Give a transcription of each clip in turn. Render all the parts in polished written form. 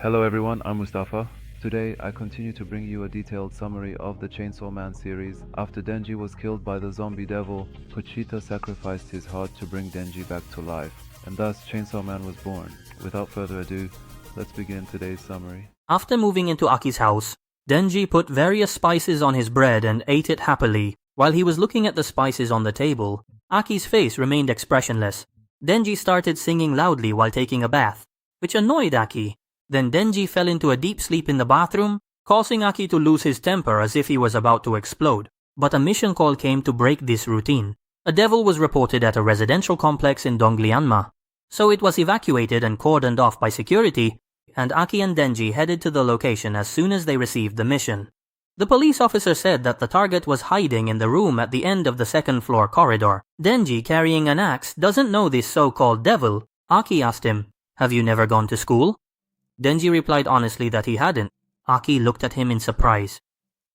Hello everyone, I'm Mustafa. Today I continue to bring you a detailed summary of the Chainsaw Man series. After Denji was killed by the zombie devil, Pochita sacrificed his heart to bring Denji back to life, and thus Chainsaw Man was born. Without further ado, let's begin today's summary. After moving into Aki's house, Denji put various spices on his bread and ate it happily. While he was looking at the spices on the table, Aki's face remained expressionless. Denji started singing loudly while taking a bath, which annoyed Aki. Then Denji fell into a deep sleep in the bathroom, causing Aki to lose his temper as if he was about to explode. But a mission call came to break this routine. A devil was reported at a residential complex in Donglianma. So it was evacuated and cordoned off by security, and Aki and Denji headed to the location as soon as they received the mission. The police officer said that the target was hiding in the room at the end of the second floor corridor. Denji, carrying an axe, doesn't know this so-called devil. Aki asked him, "Have you never gone to school?" Denji replied honestly that he hadn't. Aki looked at him in surprise.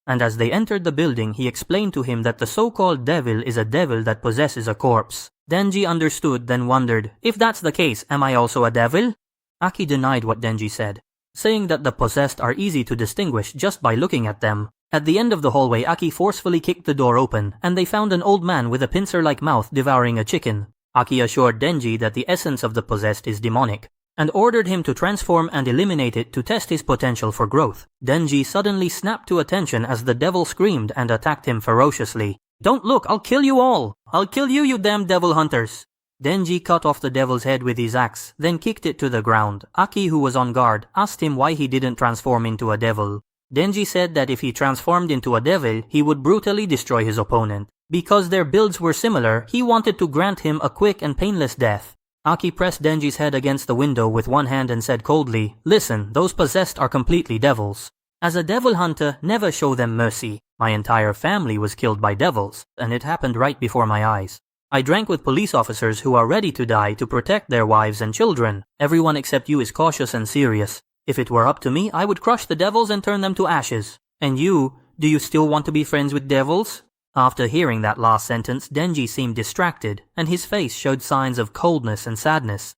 And as they entered the building, he explained to him that the so-called devil is a devil that possesses a corpse. Denji understood, then wondered, "If that's the case, am I also a devil?" Aki denied what Denji said, saying that the possessed are easy to distinguish just by looking at them. At the end of the hallway, Aki forcefully kicked the door open, and they found an old man with a pincer-like mouth devouring a chicken. Aki assured Denji that the essence of the possessed is demonic, and ordered him to transform and eliminate it to test his potential for growth. Denji suddenly snapped to attention as the devil screamed and attacked him ferociously. "Don't look, I'll kill you all! I'll kill you, you damn devil hunters!" Denji cut off the devil's head with his axe, then kicked it to the ground. Aki, who was on guard, asked him why he didn't transform into a devil. Denji said that if he transformed into a devil, he would brutally destroy his opponent. Because their builds were similar, he wanted to grant him a quick and painless death. Aki pressed Denji's head against the window with one hand and said coldly, "Listen, those possessed are completely devils. As a devil hunter, never show them mercy. My entire family was killed by devils, and it happened right before my eyes. I drank with police officers who are ready to die to protect their wives and children. Everyone except you is cautious and serious. If it were up to me, I would crush the devils and turn them to ashes. And you, do you still want to be friends with devils?" After hearing that last sentence, Denji seemed distracted, and his face showed signs of coldness and sadness.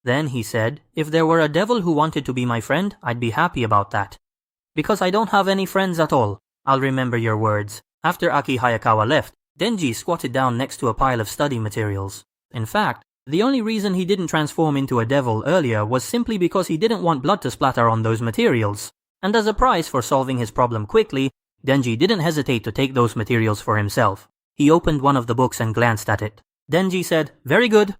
Then he said, "If there were a devil who wanted to be my friend, I'd be happy about that. Because I don't have any friends at all. I'll remember your words." After Aki Hayakawa left, Denji squatted down next to a pile of study materials. In fact, the only reason he didn't transform into a devil earlier was simply because he didn't want blood to splatter on those materials. And as a prize for solving his problem quickly, Denji didn't hesitate to take those materials for himself. He opened one of the books and glanced at it. Denji said, "Very good.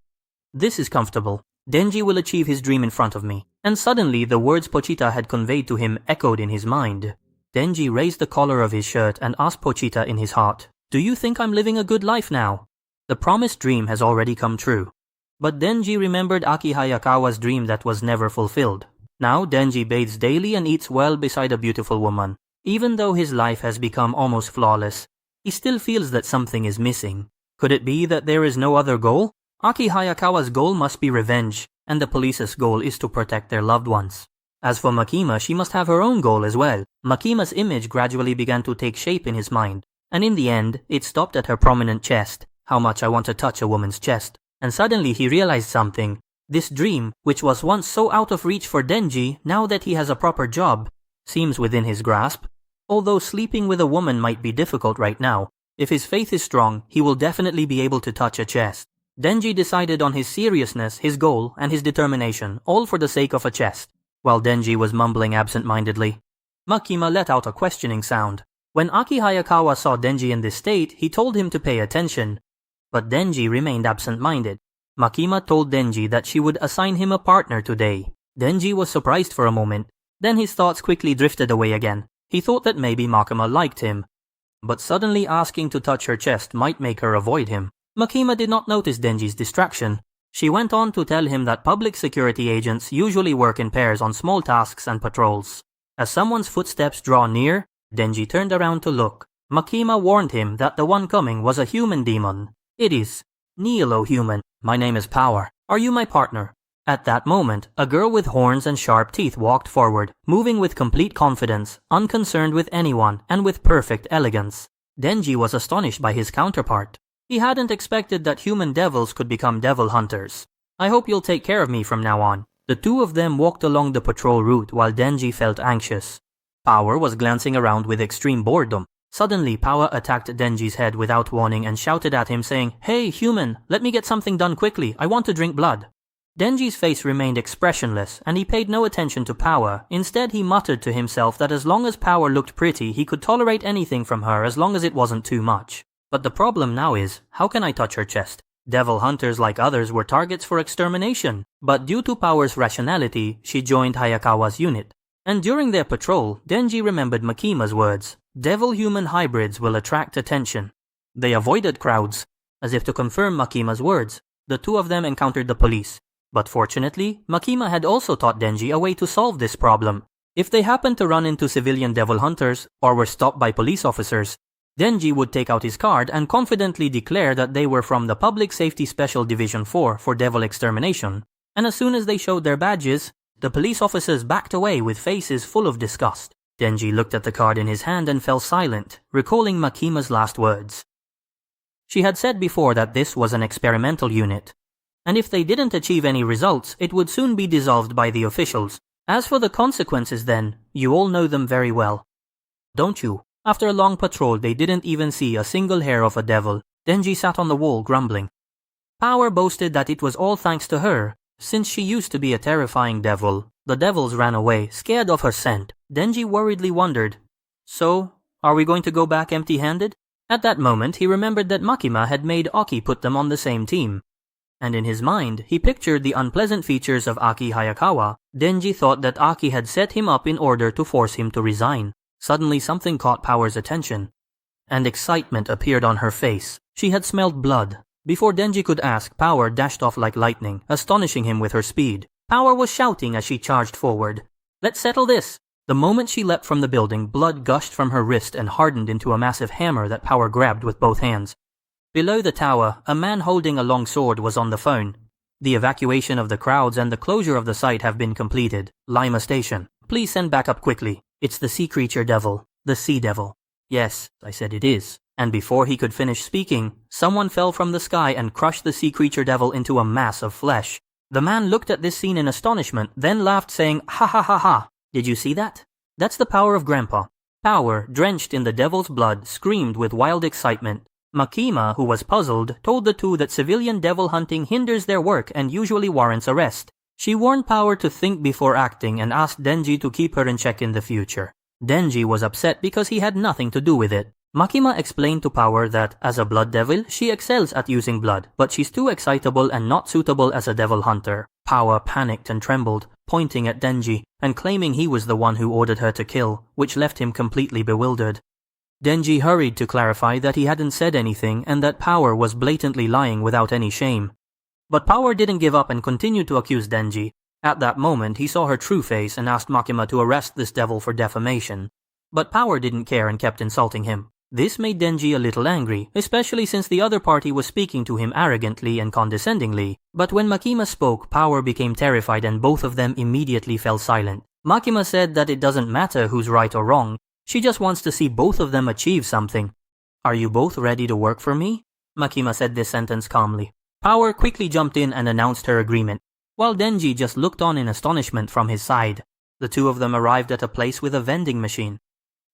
This is comfortable. Denji will achieve his dream in front of me." And suddenly the words Pochita had conveyed to him echoed in his mind. Denji raised the collar of his shirt and asked Pochita in his heart, "Do you think I'm living a good life now?" The promised dream has already come true. But Denji remembered Aki Hayakawa's dream that was never fulfilled. Now Denji bathes daily and eats well beside a beautiful woman. Even though his life has become almost flawless, he still feels that something is missing. Could it be that there is no other goal? Aki Hayakawa's goal must be revenge, and the police's goal is to protect their loved ones. As for Makima, she must have her own goal as well. Makima's image gradually began to take shape in his mind, and in the end, it stopped at her prominent chest. How much I want to touch a woman's chest. And suddenly he realized something. This dream, which was once so out of reach for Denji, now that he has a proper job, seems within his grasp. Although sleeping with a woman might be difficult right now, if his faith is strong, he will definitely be able to touch a chest. Denji decided on his seriousness, his goal, and his determination, all for the sake of a chest. While Denji was mumbling absent-mindedly, Makima let out a questioning sound. When Aki Hayakawa saw Denji in this state, he told him to pay attention. But Denji remained absent-minded. Makima told Denji that she would assign him a partner today. Denji was surprised for a moment, then his thoughts quickly drifted away again. He thought that maybe Makima liked him, but suddenly asking to touch her chest might make her avoid him. Makima did not notice Denji's distraction. She went on to tell him that public security agents usually work in pairs on small tasks and patrols. As someone's footsteps draw near, Denji turned around to look. Makima warned him that the one coming was a human demon. "It is. Kneel, O human. My name is Power. Are you my partner?" At that moment, a girl with horns and sharp teeth walked forward, moving with complete confidence, unconcerned with anyone, and with perfect elegance. Denji was astonished by his counterpart. He hadn't expected that human devils could become devil hunters. "I hope you'll take care of me from now on. The two of them walked along the patrol route while Denji felt anxious. Power was glancing around with extreme boredom. Suddenly, Power attacked Denji's head without warning and shouted at him saying, "Hey, human, let me get something done quickly, I want to drink blood." Denji's face remained expressionless and he paid no attention to Power. Instead, he muttered to himself that as long as Power looked pretty, he could tolerate anything from her as long as it wasn't too much. But the problem now is, how can I touch her chest? Devil hunters like others were targets for extermination, but due to Power's rationality, she joined Hayakawa's unit. And during their patrol, Denji remembered Makima's words, "Devil-human hybrids will attract attention." They avoided crowds. As if to confirm Makima's words, the two of them encountered the police. But fortunately, Makima had also taught Denji a way to solve this problem. If they happened to run into civilian devil hunters or were stopped by police officers, Denji would take out his card and confidently declare that they were from the Public Safety Special Division 4 for devil extermination, and as soon as they showed their badges, the police officers backed away with faces full of disgust. Denji looked at the card in his hand and fell silent, recalling Makima's last words. She had said before that this was an experimental unit, and if they didn't achieve any results, it would soon be dissolved by the officials. As for the consequences then, you all know them very well, don't you? After a long patrol, they didn't even see a single hair of a devil. Denji sat on the wall grumbling. Power boasted that it was all thanks to her, since she used to be a terrifying devil. The devils ran away, scared of her scent. Denji worriedly wondered, "So, are we going to go back empty-handed?" At that moment, he remembered that Makima had made Aki put them on the same team. And in his mind, he pictured the unpleasant features of Aki Hayakawa. Denji thought that Aki had set him up in order to force him to resign. Suddenly something caught Power's attention, and excitement appeared on her face. She had smelled blood. Before Denji could ask, Power dashed off like lightning, astonishing him with her speed. Power was shouting as she charged forward. "Let's settle this!" The moment she leapt from the building, blood gushed from her wrist and hardened into a massive hammer that Power grabbed with both hands. Below the tower, a man holding a long sword was on the phone. "The evacuation of the crowds and the closure of the site have been completed. Lima Station. Please send backup quickly. It's the sea creature devil. The sea devil." "Yes," I said, "it is." And before he could finish speaking, someone fell from the sky and crushed the sea creature devil into a mass of flesh. The man looked at this scene in astonishment, then laughed saying, "Ha ha ha ha. Did you see that? That's the power of Grandpa." Power, drenched in the devil's blood, screamed with wild excitement. Makima, who was puzzled, told the two that civilian devil hunting hinders their work and usually warrants arrest. She warned Power to think before acting and asked Denji to keep her in check in the future. Denji was upset because he had nothing to do with it. Makima explained to Power that, as a blood devil, she excels at using blood, but she's too excitable and not suitable as a devil hunter. Power panicked and trembled, pointing at Denji, and claiming he was the one who ordered her to kill, which left him completely bewildered. Denji hurried to clarify that he hadn't said anything and that Power was blatantly lying without any shame. But Power didn't give up and continued to accuse Denji. At that moment, he saw her true face and asked Makima to arrest this devil for defamation. But Power didn't care and kept insulting him. This made Denji a little angry, especially since the other party was speaking to him arrogantly and condescendingly. But when Makima spoke, Power became terrified and both of them immediately fell silent. Makima said that it doesn't matter who's right or wrong, she just wants to see both of them achieve something. "Are you both ready to work for me?" Makima said this sentence calmly. Power quickly jumped in and announced her agreement, while Denji just looked on in astonishment from his side. The two of them arrived at a place with a vending machine.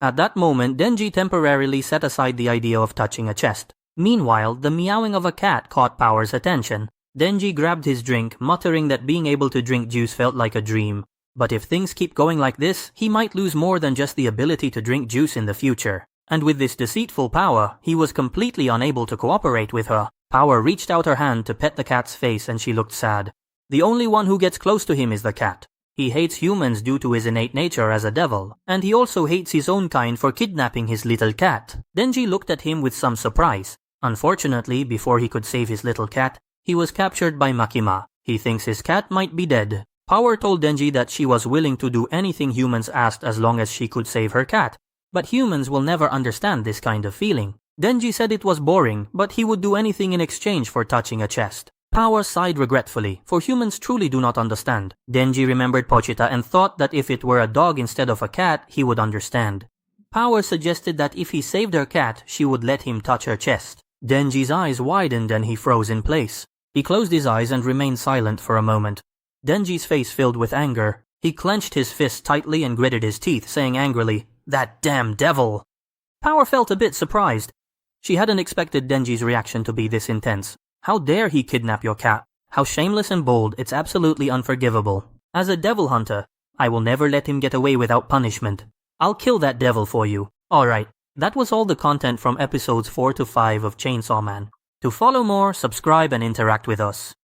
At that moment, Denji temporarily set aside the idea of touching a chest. Meanwhile, the meowing of a cat caught Power's attention. Denji grabbed his drink, muttering that being able to drink juice felt like a dream. But if things keep going like this, he might lose more than just the ability to drink juice in the future. And with this deceitful Power, he was completely unable to cooperate with her. Power reached out her hand to pet the cat's face and she looked sad. The only one who gets close to him is the cat. He hates humans due to his innate nature as a devil, and he also hates his own kind for kidnapping his little cat. Denji looked at him with some surprise. Unfortunately, before he could save his little cat, he was captured by Makima. He thinks his cat might be dead. Power told Denji that she was willing to do anything humans asked as long as she could save her cat. But humans will never understand this kind of feeling. Denji said it was boring, but he would do anything in exchange for touching a chest. Power sighed regretfully, for humans truly do not understand. Denji remembered Pochita and thought that if it were a dog instead of a cat, he would understand. Power suggested that if he saved her cat, she would let him touch her chest. Denji's eyes widened and he froze in place. He closed his eyes and remained silent for a moment. Denji's face filled with anger. He clenched his fist tightly and gritted his teeth, saying angrily, "That damn devil!" Power felt a bit surprised. She hadn't expected Denji's reaction to be this intense. How dare he kidnap your cat? How shameless and bold, it's absolutely unforgivable. As a devil hunter, I will never let him get away without punishment. I'll kill that devil for you. Alright, that was all the content from episodes 4 to 5 of Chainsaw Man. To follow more, subscribe and interact with us.